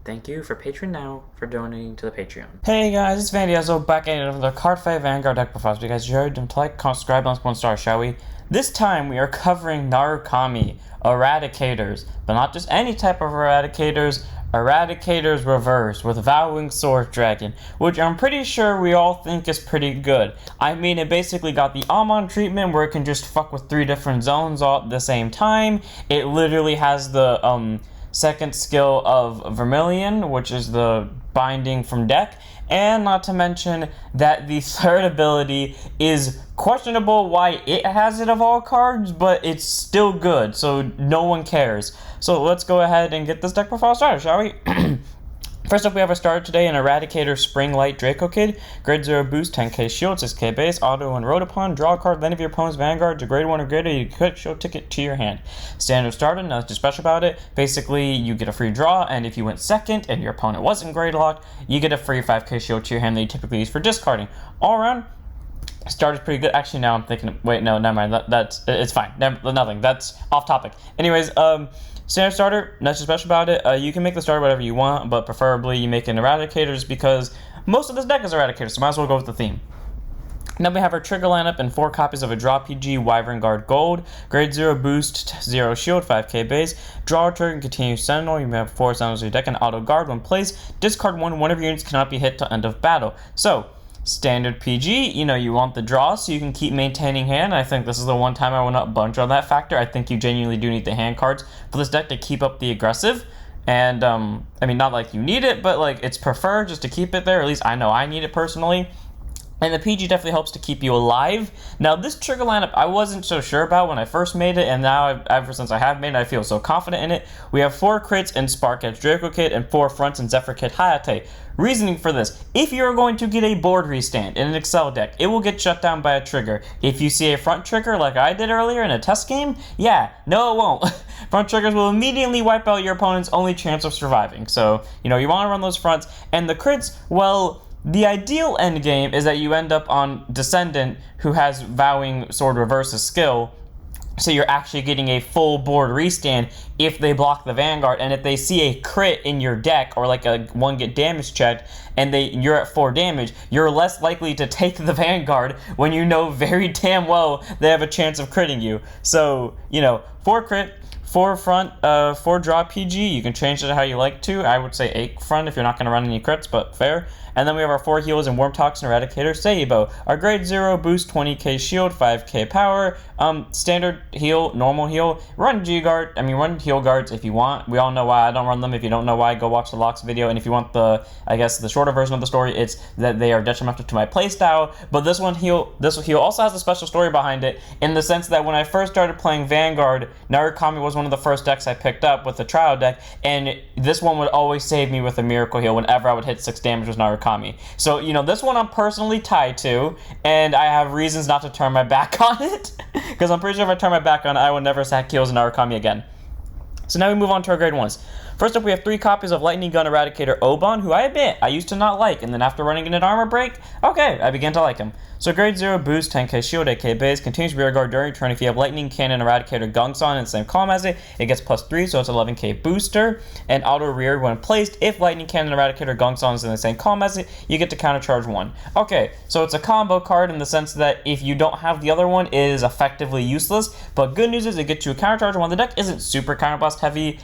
Thank you for Patreon now for donating to the Patreon. Hey guys, it's Vandiozo back at another Card 5 Vanguard deck performance. You guys enjoyed, don't like, subscribe, and 1 star, shall we? This time we are covering Narukami, Eradicators, but not just any type of Eradicators, Eradicators Reverse with Vowing Sword Dragon, which I'm pretty sure we all think is pretty good. I mean, it basically got the Obon treatment where it can just fuck with 3 different zones all at the same time. It literally has the, second skill of Vermilion, which is the binding from deck, and not to mention that the third ability is questionable why it has it of all cards, but it's still good, so no one cares. So let's go ahead and get this deck profile started, shall we? First up, we have our starter today, an Eradicator Spring Light Draco Kid. Grade 0 boost, 10k shield, 6k base, auto and road upon. Draw a card of any of your opponent's Vanguard to grade 1 or greater. You could show ticket to your hand. Standard starter, nothing special about it. Basically, you get a free draw, and if you went second and your opponent wasn't grade locked, you get a free 5k shield to your hand that you typically use for discarding. All around, starter's pretty good. Actually, now I'm thinking, wait, no, never mind. It's fine. Nothing. That's off topic. Anyways, standard starter, nothing special about it. You can make the starter whatever you want, but preferably you make an Eradicators because most of this deck is Eradicators, so might as well go with the theme. Now we have our trigger lineup and 4 copies of a Draw PG Wyvern Guard Gold, grade 0 boost, 0 shield, 5k base, draw a trigger and continue Sentinel. You may have 4 Sentinels in your deck and auto guard when placed. Discard one of your units cannot be hit till end of battle. So, standard PG, you want the draw so you can keep maintaining hand. I think this is the one time I will not bunch on that factor. I think you genuinely do need the hand cards for this deck to keep up the aggressive. And, I mean, not like you need it, but, like, it's preferred just to keep it there. At least I know I need it personally. And the PG definitely helps to keep you alive. Now, this trigger lineup I wasn't so sure about when I first made it, and now, ever since I have made it, I feel so confident in it. We have 4 crits in Spark Edge Draco Kit and 4 fronts in Zephyr Kit Hayate. Reasoning for this: if you're going to get a board restand in an Excel deck, it will get shut down by a trigger. If you see a front trigger like I did earlier in a test game, no it won't. Front triggers will immediately wipe out your opponent's only chance of surviving. So, you want to run those fronts. And the crits, well, the ideal endgame is that you end up on Descendant, who has Vowing Sword Reverse's skill, so you're actually getting a full board restand if they block the Vanguard, and if they see a crit in your deck, or like a 1 get damage checked, and you're at 4 damage, you're less likely to take the Vanguard when you know very damn well they have a chance of critting you. So, 4 crit, 4 front, 4 draw PG. You can change it how you like to. I would say 8 front if you're not going to run any crits, but fair. And then we have our 4 heals and Worm Toxin Eradicator Seibo. Our grade 0 boost, 20k shield, 5k power. Standard heal, normal heal. Run heal guards if you want. We all know why I don't run them. If you don't know why, go watch the Locks video. And if you want the shorter version of the story, it's that they are detrimental to my playstyle. But this heal also has a special story behind it, in the sense that when I first started playing Vanguard, Narukami was one of the first decks I picked up with the trial deck, and this one would always save me with a miracle heal whenever I would hit 6 damage with Narukami. So, this one I'm personally tied to, and I have reasons not to turn my back on it, because I'm pretty sure if I turn my back on it, I will never sack heals in Narukami again. So now we move on to our grade 1s. First up, we have 3 copies of Lightning Gun Eradicator Obon, who I admit I used to not like, and then after running in an armor break, okay, I began to like him. So grade 0 boost, 10k shield, 8k base, continues rear guard during turn. If you have Lightning Cannon Eradicator Gongsung in the same column as it, it gets +3, so it's 11k booster, and auto rear when placed. If Lightning Cannon Eradicator Gongsung is in the same column as it, you get to countercharge 1. Okay, so it's a combo card in the sense that if you don't have the other one, it is effectively useless, but good news is it gets you a countercharge 1. The deck isn't super counterblast heavy.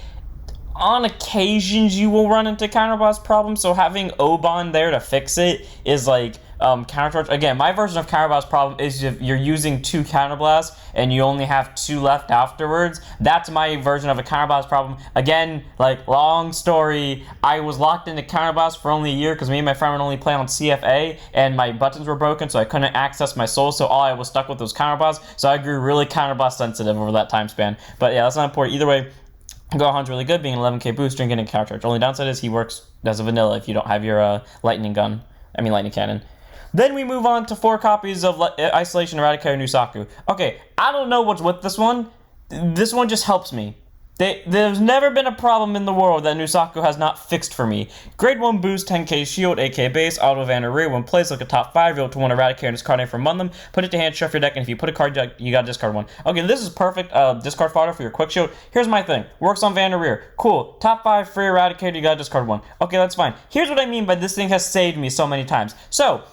On occasions, you will run into counterblast problems, so having Obon there to fix it is like countercharge. Again, my version of counterblast problem is if you're using 2 counterblasts and you only have 2 left afterwards. That's my version of a counterblast problem. Again, like, long story, I was locked into counterblast for only a year because me and my friend would only play on CFA, and my buttons were broken, so I couldn't access my soul, so all I was stuck with was counterblasts, so I grew really counterblast sensitive over that time span. But yeah, that's not important. Either way, Gohan's really good, being an 11k booster and getting countercharge. Only downside is he works as a vanilla if you don't have your lightning cannon. Then we move on to 4 copies of Isolation Eradicator Nusaku. Okay, I don't know what's with this one. This one just helps me. There's never been a problem in the world that Nusaku has not fixed for me. Grade 1 boost, 10k shield, 8k base, auto van or rear. When placed like a top 5, you'll to one Eradicator and discard name from among them. Put it to hand, shuffle your deck, and if you put a card, you gotta discard one. Okay, this is perfect discard fodder for your quick shield. Here's my thing. Works on van or rear. Cool. Top 5 free Eradicator, you gotta discard one. Okay, that's fine. Here's what I mean by this thing has saved me so many times. So,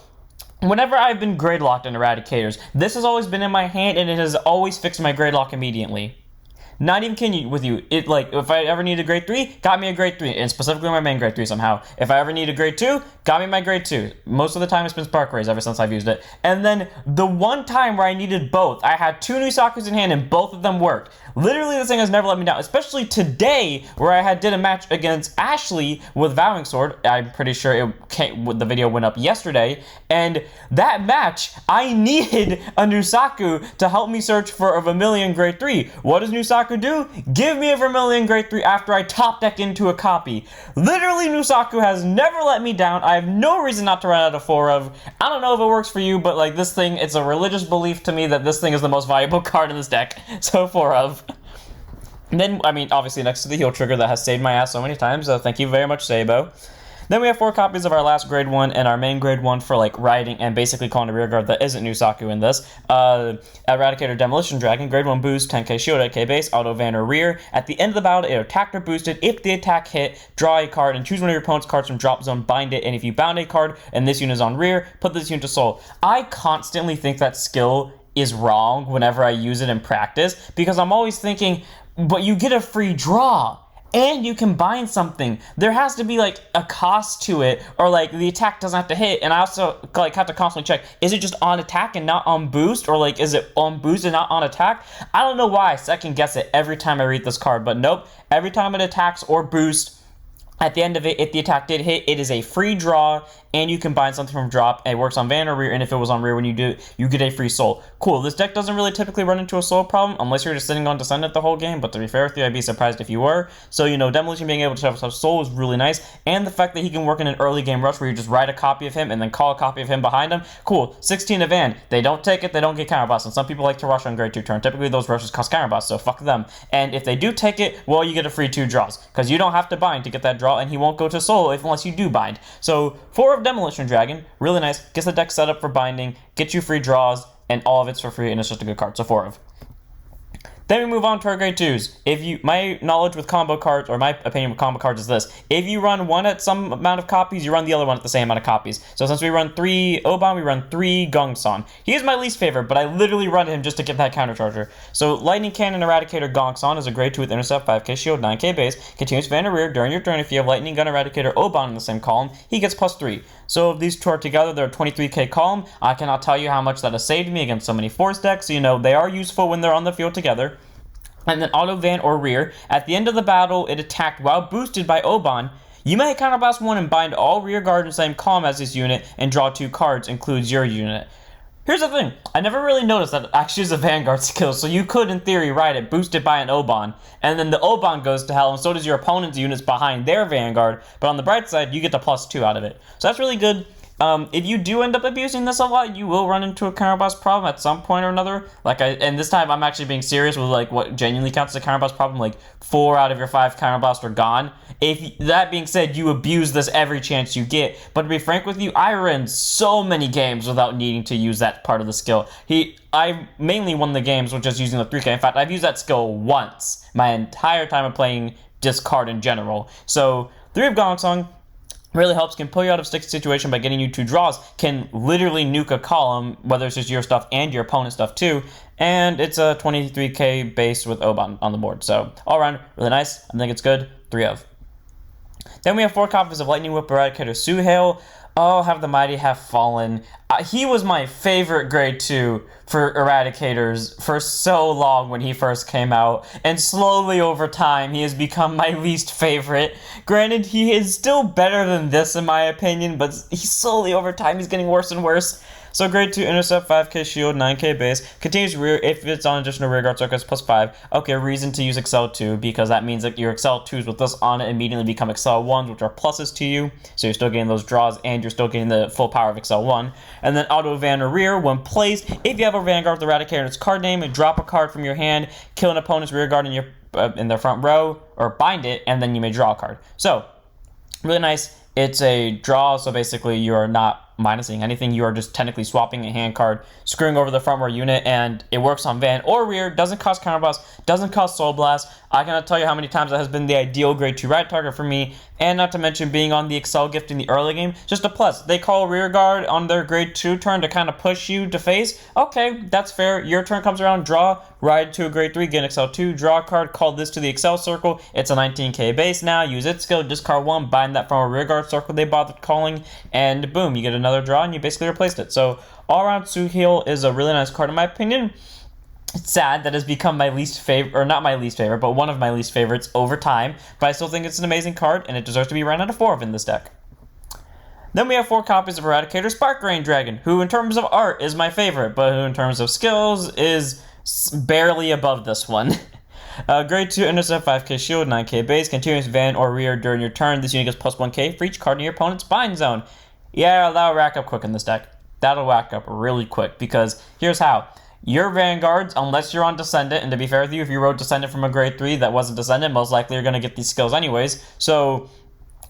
whenever I've been grade locked in Eradicators, this has always been in my hand and it has always fixed my grade lock immediately. Not even kidding with you. It like if I ever need a grade 3, got me a grade 3, and specifically my main grade 3 somehow. If I ever need a grade 2, got me my grade 2. Most of the time it's been Spark Rays ever since I've used it. And then the one time where I needed both, I had 2 Nusakus in hand and both of them worked. Literally, this thing has never let me down, especially today where I did a match against Ashley with Vowing Sword. I'm pretty sure the video went up yesterday, and that match, I needed a Nusaku to help me search for a Vermilion grade 3. What does Nusaku do? Give me a Vermilion grade 3 after I top deck into a copy. Literally, Nusaku has never let me down. I have no reason not to run out of 4 of. I don't know if it works for you, but like this thing, it's a religious belief to me that this thing is the most valuable card in this deck. So 4 of. And then, I mean, obviously next to the heal trigger that has saved my ass so many times, so thank you very much, Sabo. Then we have 4 copies of our last grade 1 and our main grade 1 for like riding and basically calling a rear guard that isn't Nusaku in this. Eradicator Demolition Dragon, grade 1 boost, 10k shield, 8k base, auto van or rear. At the end of the battle, it attacked or boosted. If the attack hit, draw a card and choose one of your opponent's cards from drop zone, bind it, and if you bound a card and this unit is on rear, put this unit to soul. I constantly think that skill is wrong whenever I use it in practice because I'm always thinking, but you get a free draw and you can bind something. There has to be like a cost to it, or like the attack doesn't have to hit. And I also like have to constantly check, is it just on attack and not on boost, or like is it on boost and not on attack? I don't know why I second guess it every time I read this card, but nope, every time it attacks or boosts, at the end of it, if the attack did hit, it is a free draw, and you can bind something from drop, and it works on van or rear, and if it was on rear when you do it, you get a free soul. Cool, this deck doesn't really typically run into a soul problem, unless you're just sitting on Descendant the whole game, but to be fair with you, I'd be surprised if you were. So, you know, Demolition being able to have soul is really nice, and the fact that he can work in an early game rush where you just write a copy of him and then call a copy of him behind him, cool. 16 of van, they don't take it, they don't get counterboss, and some people like to rush on grade 2 turn. Typically those rushes cost counterboss, so fuck them. And if they do take it, well, you get a free 2 draws, because you don't have to bind to get that draw, and he won't go to soul unless you do bind. So 4 of Demolition Dragon, really nice, gets the deck set up for binding, gets you free draws, and all of it's for free, and it's just a good card. So 4 of. Then we move on to our grade 2s. My knowledge with combo cards, or my opinion with combo cards is this. If you run one at some amount of copies, you run the other one at the same amount of copies. So since we run 3 Obon, we run 3 Gongsung. He is my least favorite, but I literally run him just to get that counter charger. So Lightning Cannon Eradicator Gongsung is a grade 2 with intercept, 5k shield, 9k base, continuous van or rear. During your turn, if you have Lightning Gun Eradicator Obon in the same column, he gets +3. So if these 2 are together, they're a 23k column. I cannot tell you how much that has saved me against so many force decks. So, you know, they are useful when they're on the field together. And then auto van or rear. At the end of the battle, it attacked while boosted by Obon. You may counterblast 1 and bind all rear guard in the same column as this unit and draw 2 cards, includes your unit. Here's the thing, I never really noticed that it actually is a Vanguard skill, so you could in theory ride it boosted by an Obon, and then the Obon goes to hell, and so does your opponent's units behind their Vanguard, but on the bright side, you get the +2 out of it. So that's really good. If you do end up abusing this a lot, you will run into a counterboss problem at some point or another. And this time I'm actually being serious with like what genuinely counts as a counterboss problem. Like 4 out of your 5 counterboss are gone. That being said, you abuse this every chance you get. But to be frank with you, I ran so many games without needing to use that part of the skill. I mainly won the games with just using the 3K. In fact, I've used that skill once my entire time of playing discard in general. So 3 of Gongsung really helps, can pull you out of sticky situation by getting you 2 draws, can literally nuke a column, whether it's just your stuff and your opponent's stuff too, and it's a 23k base with Obon on the board. So all around, really nice. I think it's good. 3 of. Then we have 4 copies of Lightning Whip Eradicator Zuhio. Oh, have the mighty have fallen. He was my favorite grade 2 for Eradicators for so long when he first came out, and slowly over time he has become my least favorite. Granted, he is still better than this in my opinion, but slowly over time he's getting worse and worse. So grade 2 intercept, 5k shield, 9k base, continues rear if it's on additional rear guard circuits +5. Okay, reason to use Excel 2 because that means that your Excel 2s with this on it immediately become Excel 1s, which are pluses to you. So you're still getting those draws and you're still getting the full power of Excel 1. And then auto van or rear when placed. If you have a Vanguard with Eradicator and its card name, drop a card from your hand, kill an opponent's rear guard in your in their front row, or bind it, and then you may draw a card. So, really nice. It's a draw, so basically you are not minusing anything. You are just technically swapping a hand card, screwing over the front row unit, and it works on Van or Rear. Doesn't cost Counterblast, doesn't cost Soul Blast. I cannot tell you how many times that has been the ideal grade 2 ride target for me, and not to mention being on the Excel gift in the early game. Just a plus. They call Rear Guard on their grade 2 turn to kind of push you to face. Okay, that's fair. Your turn comes around, draw, ride to a grade 3, get an Excel 2, draw a card, call this to the Excel circle. It's a 19k base now. Use its skill, discard 1, bind that from a Rear Guard circle they bothered calling, and boom, you get another draw, and you basically replaced it. So all around, Zuhio is a really nice card in my opinion. It's sad that it's become my least favorite, or not my least favorite, but one of my least favorites over time, but I still think it's an amazing card, and it deserves to be ran out of 4 of in this deck. Then we have 4 copies of Eradicator Spark-Rain Dragon, who in terms of art is my favorite, but who in terms of skills is barely above this one. Grade 2 intercept, 5k shield, 9k base, continuous Van or Rear during your turn. This unit gets plus 1k for each card in your opponent's bind zone. Yeah, that'll rack up quick in this deck. That'll rack up really quick, because here's how. Your Vanguards, unless you're on Descendant, and to be fair with you, if you rode Descendant from a grade 3 that wasn't Descendant, most likely you're going to get these skills anyways. So,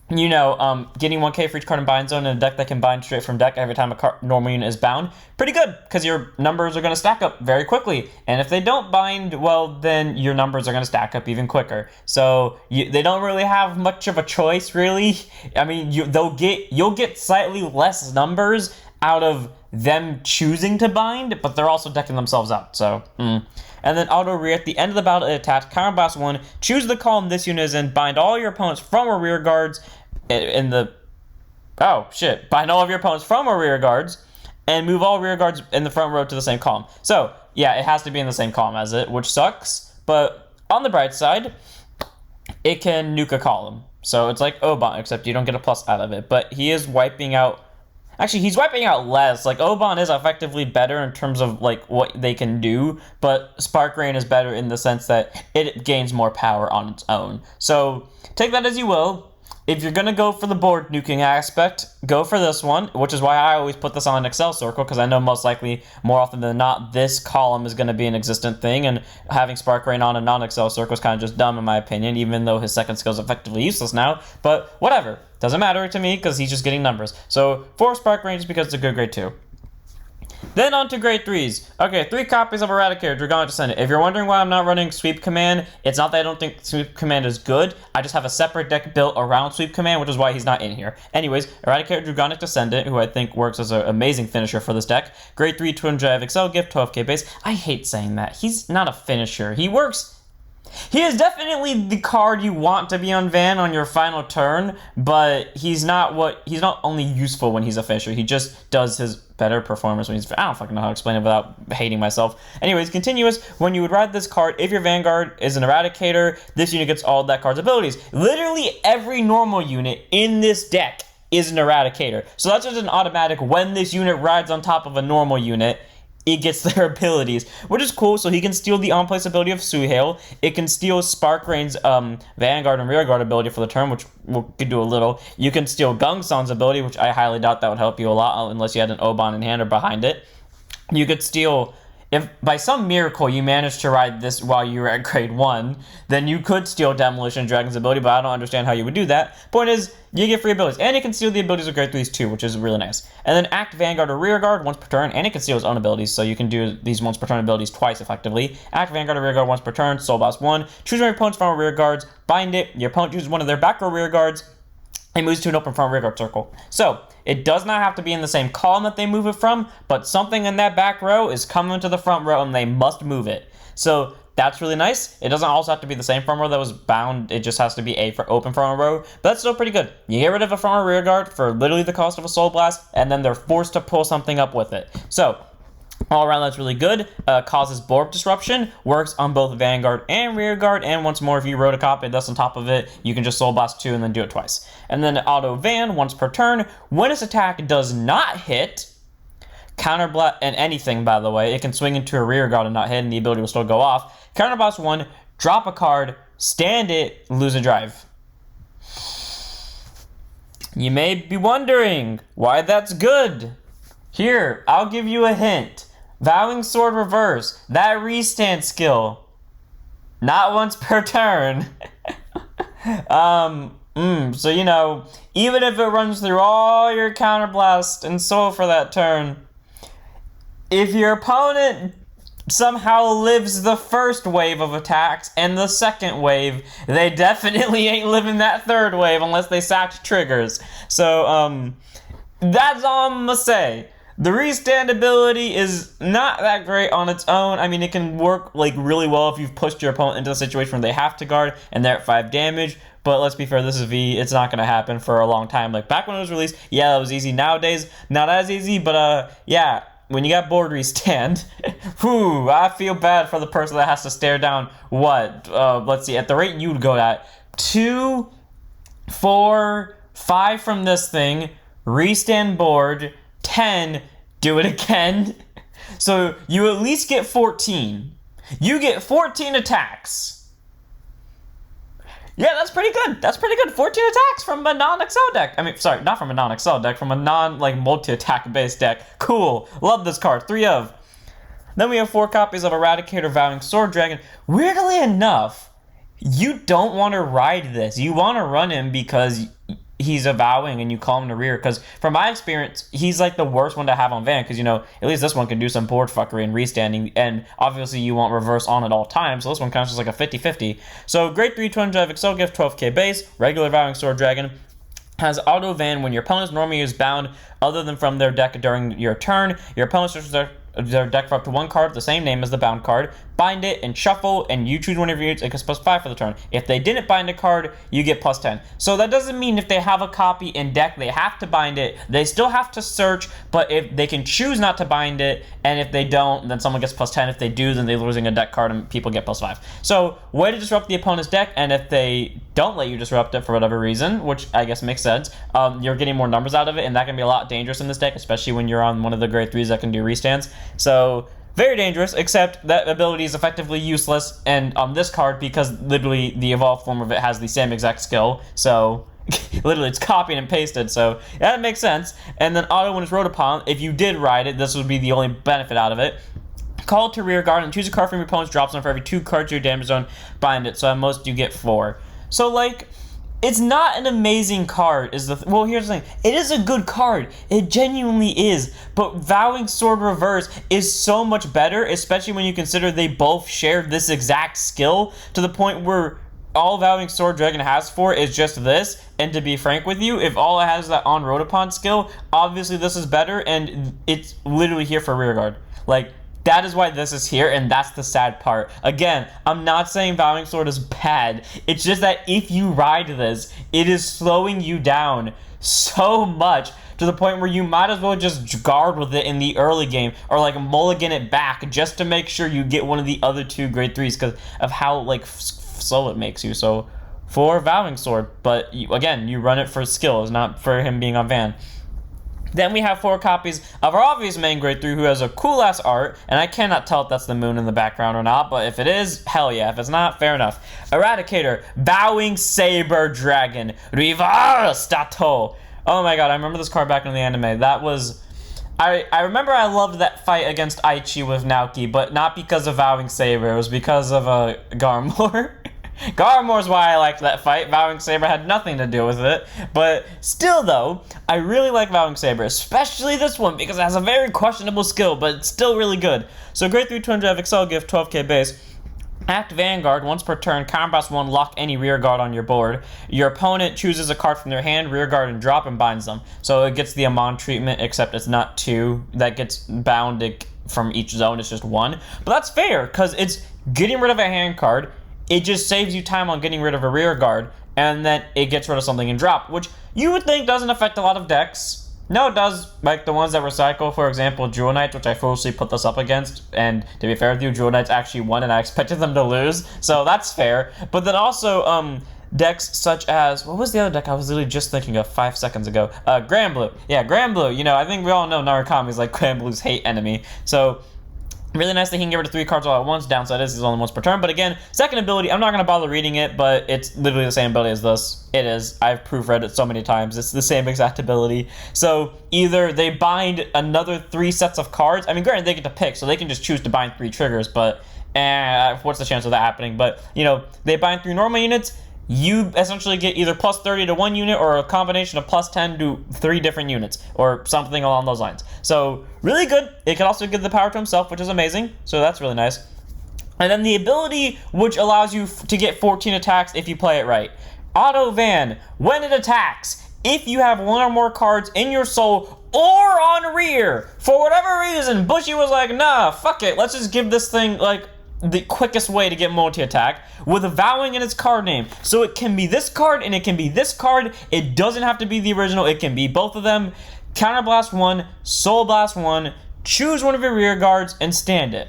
you know, getting 1k for each card in bind zone in a deck that can bind straight from deck every time a normal unit is bound, pretty good, because your numbers are going to stack up very quickly. And if they don't bind, well, then your numbers are going to stack up even quicker. So they don't really have much of a choice, really. I mean, you'll get slightly less numbers out of them choosing to bind, but they're also decking themselves out. So, And then auto rear at the end of the battle, it attacks counterblast 1. Choose the column this unit is in. Bind all your opponents from or rear guards bind all of your opponents from or rear guards, and move all rear guards in the front row to the same column. So yeah, it has to be in the same column as it, which sucks. But on the bright side, it can nuke a column. So it's like Obon, except you don't get a plus out of it. But he is wiping out. Actually, he's wiping out less. Like, Obon is effectively better in terms of, like, what they can do, but Spark Rain is better in the sense that it gains more power on its own. So, take that as you will. If you're going to go for the board nuking aspect, go for this one, which is why I always put this on an Excel circle, because I know most likely, more often than not, this column is going to be an existent thing, and having Spark Rain on a non-Excel circle is kind of just dumb in my opinion, even though his second skill is effectively useless now, but whatever. Doesn't matter to me, because he's just getting numbers. So, 4 Spark Rain just because it's a good grade 2. Then on to grade 3s. Okay, 3 copies of Eradicator, Dragonic Descendant. If you're wondering why I'm not running Sweep Command, it's not that I don't think Sweep Command is good. I just have a separate deck built around Sweep Command, which is why he's not in here. Anyways, Eradicator Dragonic Descendant, who I think works as an amazing finisher for this deck. Grade 3 Twin Drive Excel Gift, 12k base. I hate saying that. He's not a finisher. He works... He is definitely the card you want to be on Van on your final turn, but he's not only useful when he's a finisher. He just does his better performance when he's... I don't fucking know how to explain it without hating myself. Anyways, continuous. When you would ride this card, if your Vanguard is an Eradicator, this unit gets all that card's abilities. Literally every normal unit in this deck is an Eradicator. So that's just an automatic when this unit rides on top of a normal unit, it gets their abilities, which is cool. So he can steal the on-place ability of Zuhio. It can steal Spark Rain's Vanguard and Rearguard ability for the turn, which could do a little. You can steal Gongsung's ability, which I highly doubt that would help you a lot, unless you had an Obon in hand or behind it. You could steal... If by some miracle you managed to ride this while you were at grade 1, then you could steal Demolition Dragon's ability, but I don't understand how you would do that. Point is, you get free abilities, and you can steal the abilities of grade 3s too, which is really nice. And then act Vanguard or Rearguard once per turn, and it can steal its own abilities, so you can do these once per turn abilities twice effectively. Act Vanguard or Rearguard once per turn, Soul Boss 1, choose your opponent's front row Rearguards, bind it, your opponent chooses one of their back row Rearguards, and moves to an open front rearguard circle. So, it does not have to be in the same column that they move it from, but something in that back row is coming to the front row and they must move it. So, that's really nice. It doesn't also have to be the same front row that was bound, it just has to be a open front row, but that's still pretty good. You get rid of a front row rearguard for literally the cost of a Soul Blast, and then they're forced to pull something up with it. So, all around that's really good. Causes board disruption, works on both Vanguard and Rearguard, and once more if you rode a copy that's on top of it, you can just Soul Blast 2 and then do it twice. And then auto Van once per turn. When its attack does not hit, counterblast, and anything by the way, it can swing into a Rearguard and not hit and the ability will still go off. Counterblast 1, drop a card, stand it, lose a drive. You may be wondering why that's good. Here, I'll give you a hint. Vowing Sword Reverse, that restand skill. Not once per turn. So, you know, even if it runs through all your counterblast and soul for that turn, if your opponent somehow lives the first wave of attacks and the second wave, they definitely ain't living that third wave unless they sacked triggers. So, that's all I'm gonna say. The restand ability is not that great on its own. I mean, it can work like really well if you've pushed your opponent into a situation where they have to guard and they're at 5 damage. But let's be fair, this is V. It's not going to happen for a long time. Like back when it was released, yeah, it was easy. Nowadays, not as easy, but yeah, when you got board restand, whew, I feel bad for the person that has to stare down what? Let's see, at the rate you'd go at 2, 4, 5 from this thing, restand board, 10, do it again. So you at least get 14. You get 14 attacks. Yeah, that's pretty good. That's pretty good. 14 attacks from a non-Excel deck. I mean, sorry, not from a non-Excel deck, from a multi-attack based deck. Cool. Love this card. 3 of. Then we have 4 copies of Eradicator, Vowing Sword Dragon. Weirdly enough, you don't want to ride this. You want to run him because he's a Vowing and you call him to rear, because from my experience, he's like the worst one to have on Van, because, you know, at least this one can do some board fuckery and restanding, and obviously you want reverse on at all times, so this one counts as like a 50-50. So grade 3 twin drive Excel gift, 12k base, regular Vowing Sword Dragon, has auto Van when your opponent's normally is bound other than from their deck during your turn. Your opponent searches their deck for up to 1 card, the same name as the bound card, bind it and shuffle, and you choose one of your units, it gets +5 for the turn. If they didn't bind a card, you get +10. So that doesn't mean if they have a copy in deck, they have to bind it. They still have to search, but if they can choose not to bind it, and if they don't, then someone gets +10. If they do, then they're losing a deck card and people get +5. So, way to disrupt the opponent's deck, and if they don't let you disrupt it for whatever reason, which I guess makes sense, you're getting more numbers out of it, and that can be a lot dangerous in this deck, especially when you're on one of the grade 3s that can do restands. So, very dangerous, except that ability is effectively useless and on this card because literally the evolved form of it has the same exact skill. So literally it's copied and pasted, so that makes sense. And then auto when it's rode upon, if you did ride it, this would be the only benefit out of it. Call to rear guard and choose a card from your opponent's drop zone. For every 2 cards your damage zone, bind it. So at most you get 4. So like, it's not an amazing card, well, here's the thing. It is a good card. It genuinely is. But Vowing Sword Reverse is so much better, especially when you consider they both share this exact skill, to the point where all Vowing Sword Dragon has for is just this. And to be frank with you, if all it has is that on road upon skill, obviously this is better, and it's literally here for rearguard. Like, that is why this is here, and that's the sad part. Again, I'm not saying Vowing Sword is bad. It's just that if you ride this, it is slowing you down so much to the point where you might as well just guard with it in the early game, or like mulligan it back just to make sure you get one of the other 2 grade 3s because of how like slow it makes you. So for Vowing Sword, but again, you run it for skills, not for him being on Van. Then we have 4 copies of our obvious main grade 3 who has a cool ass art, and I cannot tell if that's the moon in the background or not, but if it is, hell yeah. If it's not, fair enough. Eradicator, Bowing Saber Dragon, Rivarstato. Oh my god, I remember this card back in the anime. That was... I remember I loved that fight against Aichi with Naoki, but not because of Vowing Saber, it was because of Garmor. Garmor's why I liked that fight. Vowing Saber had nothing to do with it. But still, though, I really like Vowing Saber, especially this one, because it has a very questionable skill, but it's still really good. So, grade 3 twin drive Excel gift, 12k base. Act Vanguard, once per turn, combats 1, lock any rear guard on your board. Your opponent chooses a card from their hand, rear guard, and drop, and binds them. So it gets the Amon treatment, except it's not 2 that gets bound from each zone, it's just 1. But that's fair, because it's getting rid of a hand card. It just saves you time on getting rid of a rear guard, and then it gets rid of something in drop, which you would think doesn't affect a lot of decks. No, it does. Like the ones that recycle, for example, Jewel Knights, which I foolishly put this up against, and to be fair with you, Jewel Knights actually won, and I expected them to lose, so that's fair. But then also, decks such as, what was the other deck I was literally just thinking of 5 seconds ago? Grand Blue. Yeah, Grand Blue. You know, I think we all know Narukami is like Grand Blue's hate enemy, so... Really nice that he can get rid of 3 cards all at once. Downside is he's only once per turn. But again, second ability, I'm not going to bother reading it, but it's literally the same ability as this. It is. I've proofread it so many times. It's the same exact ability. So either they bind another 3 sets of cards. I mean, granted, they get to pick, so they can just choose to bind 3 triggers, but And what's the chance of that happening? But, you know, they bind 3 normal units. You essentially get either plus 30 to 1 unit or a combination of plus 10 to 3 different units or something along those lines. So really good. It can also give the power to himself, which is amazing. So that's really nice. And then the ability which allows you to get 14 attacks if you play it right. Auto Van, when it attacks, if you have 1 or more cards in your soul or on rear, for whatever reason, Bushy was like, nah, fuck it, let's just give this thing, like, the quickest way to get multi-attack with a Vowing in its card name. So it can be this card and it can be this card. It doesn't have to be the original. It can be both of them. Counterblast 1, Soul Blast 1, choose one of your rear guards and stand it.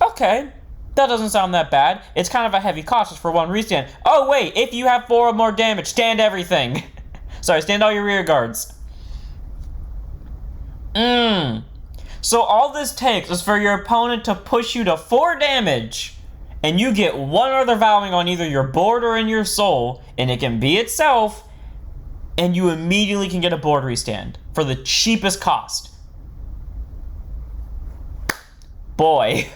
Okay, that doesn't sound that bad. It's kind of a heavy cost just for 1 restand. Oh wait, if you have 4 or more damage, stand everything. Sorry, stand all your rear guards. So all this takes is for your opponent to push you to 4 damage, and you get 1 other Vowing on either your board or in your soul, and it can be itself, and you immediately can get a board restand for the cheapest cost. Boy.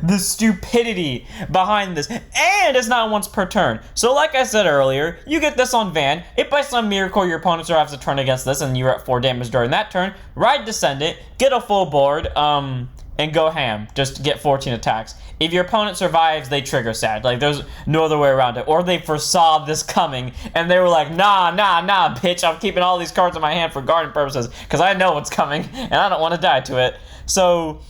The stupidity behind this. And it's not once per turn. So like I said earlier, you get this on Van. If by some miracle your opponent survives a turn against this and you're at 4 damage during that turn, ride Descendant, get a full board, and go ham. Just get 14 attacks. If your opponent survives, they trigger sad. Like, there's no other way around it. Or they foresaw this coming, and they were like, nah, bitch, I'm keeping all these cards in my hand for guarding purposes, because I know what's coming, and I don't want to die to it. So,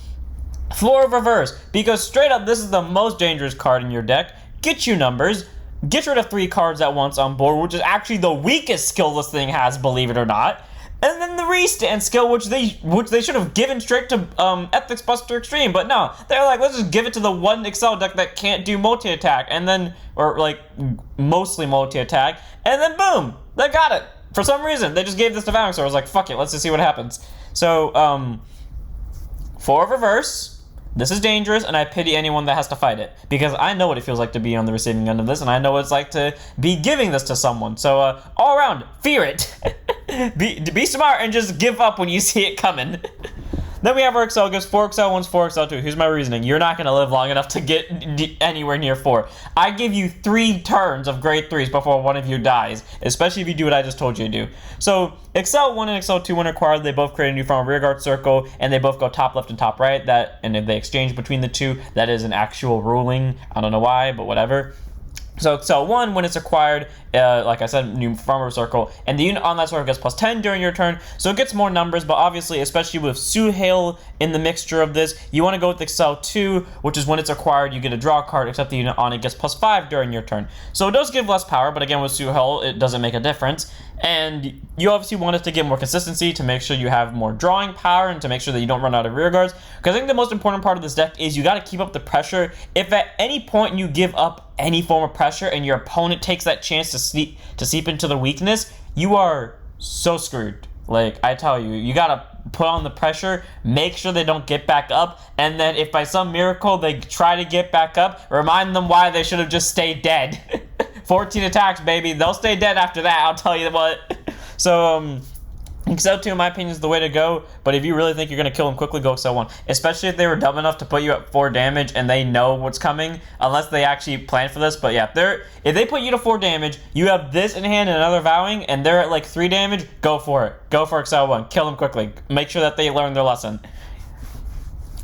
Floor of Reverse, because straight up, this is the most dangerous card in your deck. Get you numbers. Get rid of 3 cards at once on board, which is actually the weakest skill this thing has, believe it or not. And then the restand skill, which they should have given straight to Ethics Buster Extreme, but no, they're like, let's just give it to the one Excel deck that can't do multi-attack, and then, or like, mostly multi-attack, and then boom, they got it. For some reason, they just gave this to Vowing, so I was like, fuck it, let's just see what happens. So, Floor of Reverse. This is dangerous, and I pity anyone that has to fight it, because I know what it feels like to be on the receiving end of this, and I know what it's like to be giving this to someone. So, all around, fear it. be smart and just give up when you see it coming. Then we have our Excel gives 4 Excel 1s, 4 Excel 2. Here's my reasoning. You're not going to live long enough to get anywhere near 4. I give you 3 turns of grade 3s before one of you dies, especially if you do what I just told you to do. So, Excel 1 and Excel 2 when acquired, they both create a new form of rearguard circle, and they both go top left and top right. And if they exchange between the two, that is an actual ruling. I don't know why, but whatever. So Excel 1, when it's acquired, like I said, new farmer circle, and the unit on that circle gets plus 10 during your turn, so it gets more numbers, but obviously, especially with Zuhio in the mixture of this, you want to go with Excel 2, which is when it's acquired, you get a draw card, except the unit on it gets plus 5 during your turn. So it does give less power, but again, with Zuhio, it doesn't make a difference. And you obviously want it to get more consistency to make sure you have more drawing power and to make sure that you don't run out of rear guards. Because I think the most important part of this deck is you got to keep up the pressure. If at any point you give up any form of pressure and your opponent takes that chance to seep into the weakness, you are so screwed. Like, I tell you, you got to put on the pressure, make sure they don't get back up, and then if by some miracle they try to get back up, remind them why they should have just stayed dead. 14 attacks, baby. They'll stay dead after that, I'll tell you what. So, Excel 2, in my opinion, is the way to go, but if you really think you're going to kill them quickly, go Excel 1. Especially if they were dumb enough to put you at 4 damage and they know what's coming, unless they actually plan for this. But yeah, if they put you to 4 damage, you have this in hand and another Vowing, and they're at like 3 damage, go for it. Go for Excel 1. Kill them quickly. Make sure that they learn their lesson.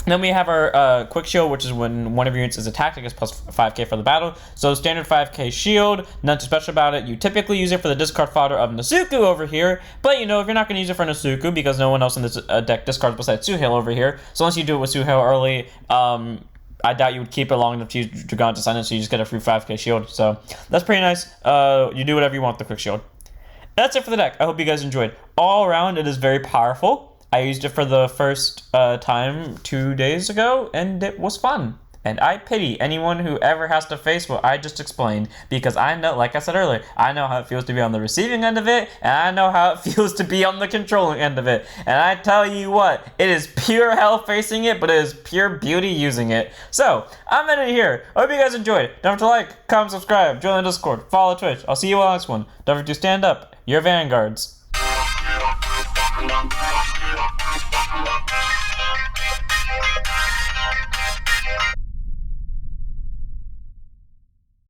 Then we have our quick shield, which is when one of your units is attacked, it gets plus 5k for the battle. So standard 5k shield, nothing special about it. You typically use it for the discard fodder of Nusaku over here, but you know, if you're not going to use it for Nusaku, because no one else in this deck discards besides Zuhio over here, so unless you do it with Zuhio early, I doubt you would keep it long enough to use Dragon Descendant, so you just get a free 5k shield. So that's pretty nice. You do whatever you want with the quick shield. That's it for the deck. I hope you guys enjoyed. All around, it is very powerful. I used it for the first time 2 days ago, and it was fun. And I pity anyone who ever has to face what I just explained, because I know, like I said earlier, I know how it feels to be on the receiving end of it, and I know how it feels to be on the controlling end of it. And I tell you what, it is pure hell facing it, but it is pure beauty using it. So, I'm ending it here. I hope you guys enjoyed it. Don't forget to like, comment, subscribe, join the Discord, follow Twitch. I'll see you on the next one. Don't forget to stand up. Your vanguards. Thank you.